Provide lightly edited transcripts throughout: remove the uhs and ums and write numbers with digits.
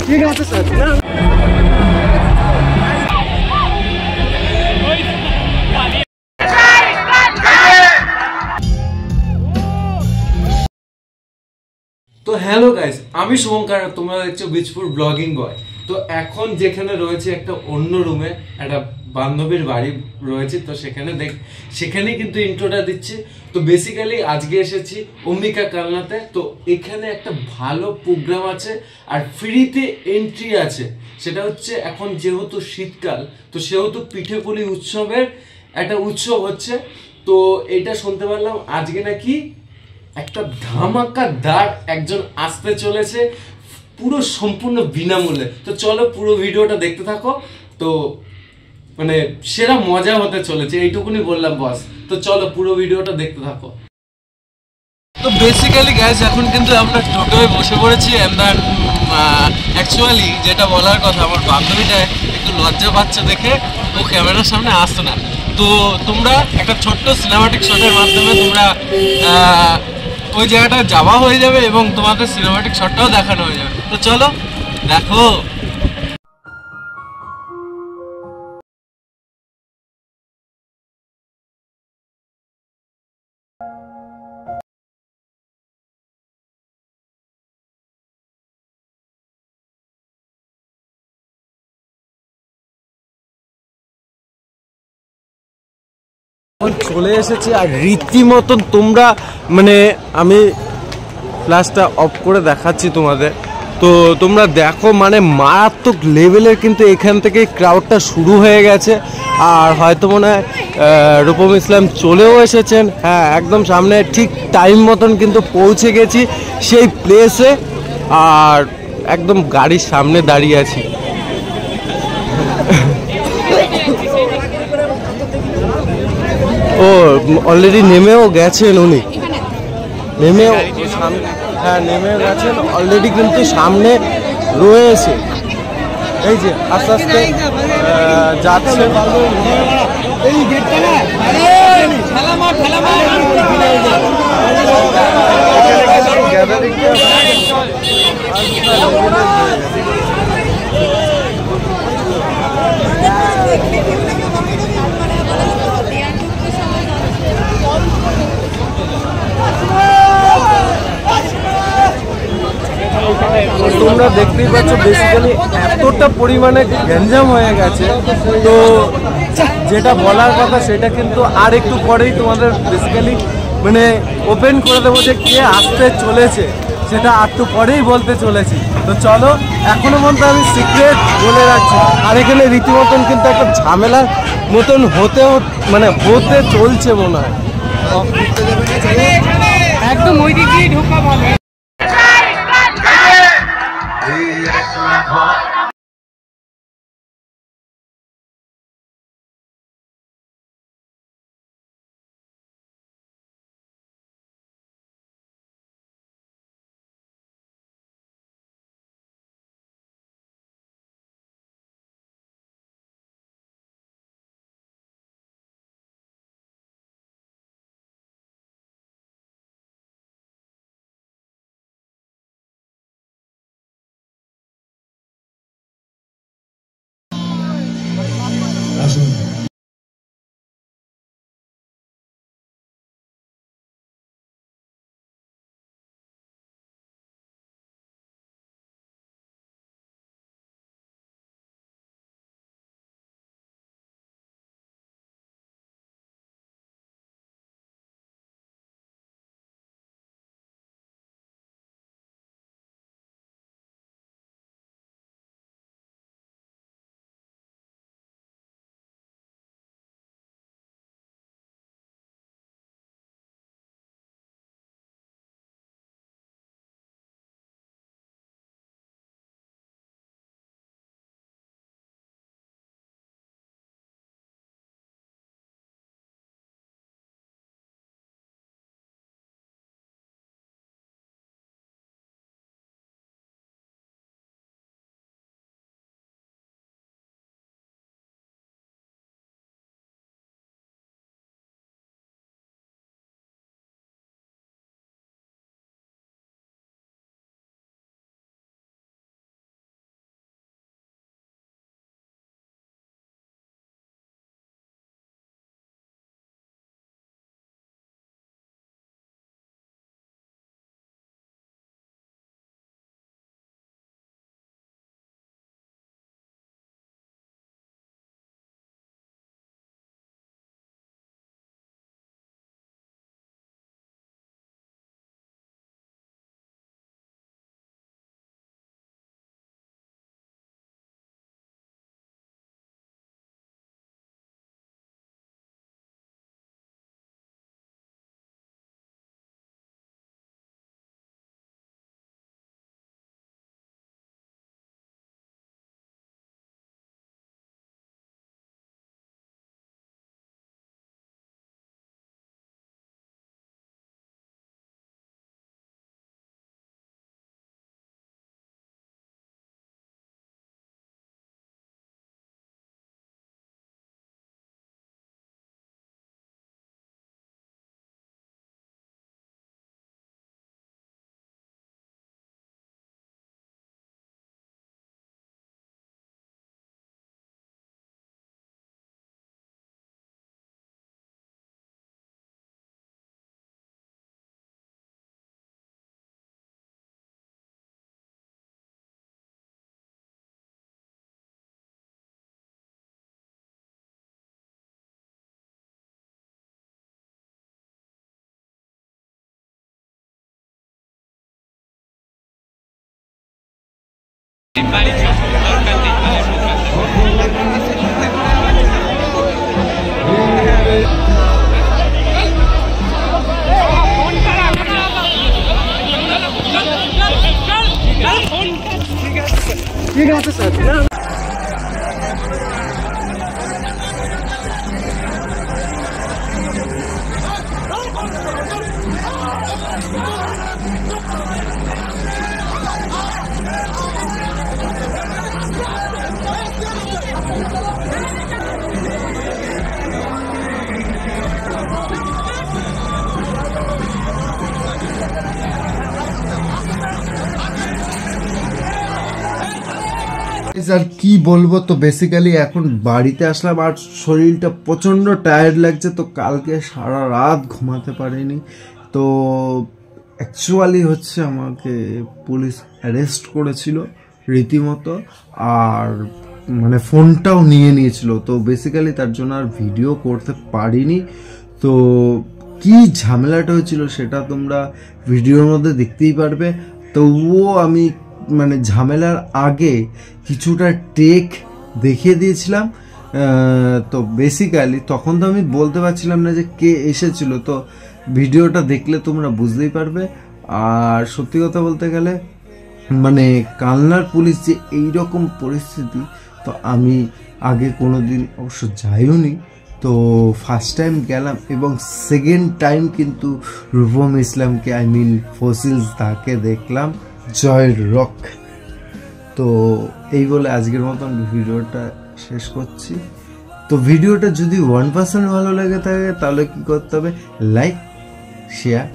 ঠিক আছে স্যার। তো হ্যালো গাইস, আমি শুভঙ্কর, তোমরা দেখছো বীজপুর ব্লগিং বয়। তো এখন যেখানে রয়েছে একটা অন্য রুমে একটা বান্ধবীর বাড়ি রয়েছে, তো সেখানে কিন্তু ইন্ট্রোটা দিচ্ছি। তো বেসিক্যালি আজকে এসেছি অম্বিকা কালনাতে। তো এখানে একটা ভালো প্রোগ্রাম আছে আর ফ্রিতে এন্ট্রি আছে। সেটা হচ্ছে এখন যেহেতু শীতকাল, তো সেহেতু পিঠেপুলি উৎসবের একটা উৎসব হচ্ছে। তো এটা শুনতে পারলাম আজকে নাকি একটা ধামাকাদার একজন আসতে চলেছে পুরো সম্পূর্ণ বিনামূল্যে। তো চলো পুরো ভিডিওটা দেখতে থাকো। তো মানে সেরা মজা হতে চলেছে, এইটুকুনি বললাম বস। তো চলো পুরো ভিডিওটা দেখতে থাকো। তো বেসিক্যালি গাইস এখন কিন্তু আমরা টোটোয় বসে পড়েছি। অ্যাকচুয়ালি যেটা বলার কথা, আমার বান্ধবীটা একটু লজ্জা পাচ্ছে দেখে ও ক্যামেরার সামনে আসছে না। তো তোমরা একটা ছোট্ট সিনেমাটিক শটের মাধ্যমে তোমরা ওই জায়গাটা যাওয়া হয়ে যাবে এবং তোমাদের সিনেমাটিক শটটাও দেখানো হয়ে যাবে। তো চলো দেখো। চলে এসেছি আর রীতিমতন তোমরা মানে আমি ফ্ল্যাশটা অফ করে দেখাচ্ছি তোমাদের। তো তোমরা দেখো মানে মারাত্মক লেভেলের কিন্তু এখান থেকে ক্রাউডটা শুরু হয়ে গেছে। আর হয়তো মনে হয় রূপম ইসলাম চলেও এসেছেন। হ্যাঁ, একদম সামনে ঠিক টাইম মতন কিন্তু পৌঁছে গেছি সেই প্লেসে। আর একদম গাড়ির সামনে দাঁড়িয়ে আছি। ও অলরেডি নেমেও গেছেন উনি, নেমেও হ্যাঁ নেমে গেছেন অলরেডি, কিন্তু সামনে রয়েছে। এই যে আস্তে আস্তে যাচ্ছে। এই তোমরা দেখতেই পাচ্ছ বেসিক্যালি এতটা পরিমাণে গ্যাঞ্জাম হয়ে গেছে। তো যেটা বলার কথা সেটা কিন্তু আর একটু পরেই তোমাদের বেসিক্যালি মানে ওপেন করে দেবো যে কে আসতে চলেছে, সেটা একটু পরেই বলতে চলেছি। তো চলো, এখনো পর্যন্ত আমি সিক্রেট বলে রাখছি। আর এখানে রীতিমতন কিন্তু একটা ঝামেলার মতন হতে চলছে মনে হয়। একদম ওই দিক দিয়ে ঢোকা ভালো। ঠিক আছে স্যার। আর কি বলবো, তো বেসিক্যালি এখন বাড়িতে আসলাম আর শরীরটা প্রচণ্ড টায়ার্ড লাগছে। তো কালকে সারা রাত ঘুমাতে পারিনি। তো অ্যাকচুয়ালি হচ্ছে আমাকে পুলিশ অ্যারেস্ট করেছিল রীতিমতো, আর মানে ফোনটাও নিয়ে নিয়েছিল। তো বেসিক্যালি তার জন্য আর ভিডিও করতে পারিনি। তো কি ঝামেলাটা হয়েছিল সেটা তোমরা ভিডিওর মধ্যে দেখতেই পারবে। তবুও আমি মানে ঝামেলার আগে কিছুটা টেক দেখিয়ে দিয়েছিলাম। তো বেসিক্যালি তখন তো আমি বলতে পারছিলাম না যে কে এসেছিল। তো ভিডিওটা দেখলে তোমরা বুঝতেই পারবে। আর সত্যি কথা বলতে গেলে মানে কালনার পুলিশ যে এইরকম পরিস্থিতি, তো আমি আগে কোনো দিন অবশ্য যাইওনি। তো ফার্স্ট টাইম গেলাম এবং সেকেন্ড টাইম কিন্তু রূপম ইসলামকে ফসিলস তাকে দেখলাম জয় রক। তো এই বলে আজকের মতন ভিডিওটা শেষ করছি। তো ভিডিওটা যদি 1% ভালো লেগে থাকে তাহলে কি করতে হবে, লাইক, শেয়ার,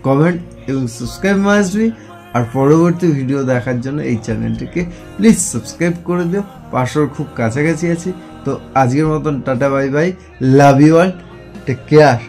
কমেন্ট এবং সাবস্ক্রাইব মাস্ট বি। আর পরবর্তী ভিডিও দেখার জন্য এই চ্যানেলটিকে প্লিজ সাবস্ক্রাইব করে দিও। 500 খুব কাছাকাছি আছি। তো আজকের মতন tata, bye bye, love you all, take care.